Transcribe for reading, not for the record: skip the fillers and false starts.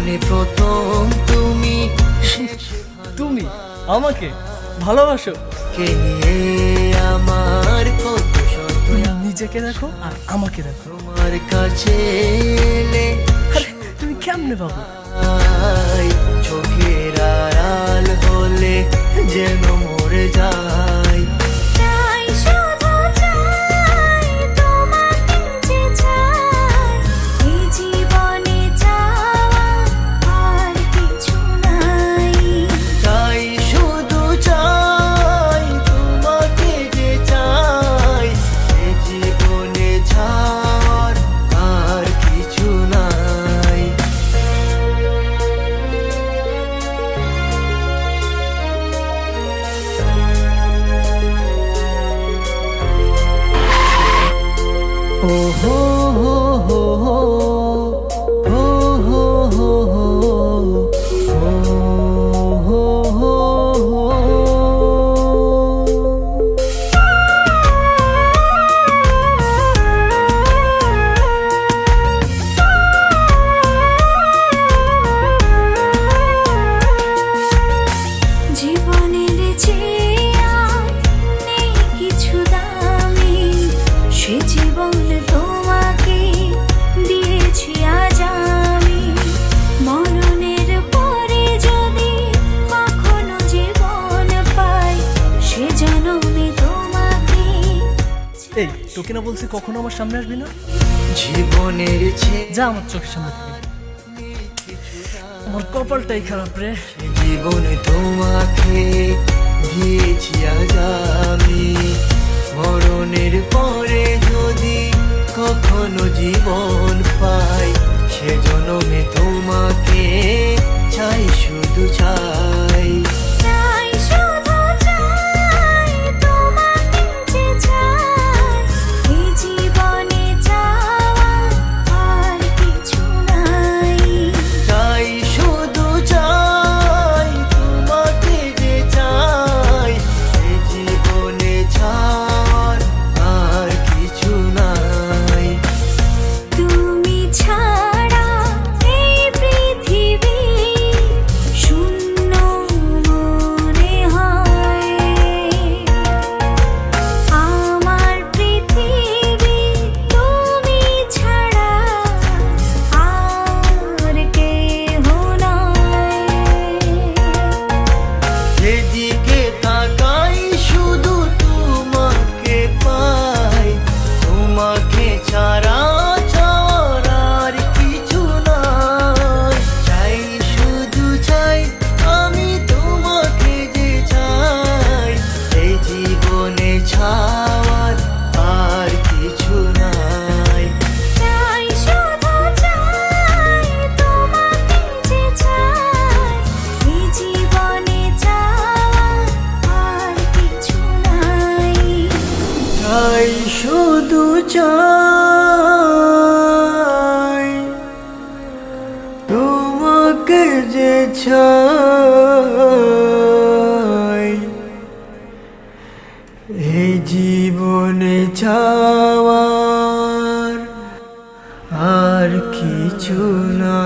জীবনে প্রথম তুমি তুমি আমাকে ভালোবাসো? কে নিয়ে আমার কত শত নিজেকে দেখো আর আমাকে দেখো। তোমার কাছে এলে আরে তুমি কেমনে পাবো? চোখের আড়াল হলে যেন মরে যায়। চাই শুধু চাই তোমাকে যে চাই, এই জীবনে চাওয়া আর কিছু নাই। চাই শুধু চাই তোমাকে যে চাই, এ জীবনে ছাড় আর কিছু নাই। ও হো হো হো হো হো হো হো হো হো হো। জীবনের চেয়ে আর নেই কিছু দামি, সে জীবন তোমাকে দিয়েছি আজ আমি। মরণের পরে যদি কখনো জীবন পাই, সে জন্মে তোমাকে। এই তোকে না বলছি কখনো আমার সামনে আসবি না? জীবনের যা আমার চোখের সামনে থেকে। আমার কপালটাই খারাপ রে। জীবনে তোমাকে দিয়েছি আজ আমি। মরণের পরে যদি কখনো জীবন পাই, সে জন্মে তোমাকে চাই শুধু চাই। চাই শুধু চাই তোমাকে যে চাই, এই জীবনে চাওয়া আর কিছু নাই। চাই শুধু চাই তোমাকে যে চাই, এ জীবনে ছাড় আর কিছু নাই। তুমি ছাড়া এই পৃথিবী শূন্য মনে হয়। আমার পৃথিবী তুমি ছাড়া আর কেহ নয়। যেদিকে তাকাই শুধু তোমাকে পাই, তোমাকে ছাড়া চাওয়ার আর কিছু নাই। চাই শুধু চাই আমি তোমাকে যে চাই, এই জীবনে ছাওয়ার আর কিছু নাই। চাই শুধু চাই তোমাকে যে চাই, এই জীবনে চাওয়া আর কিছু নাই। চাই শুধু চাই তোমাকে যে চাই, এই জীবনে চাওয়ার আর কিছু না।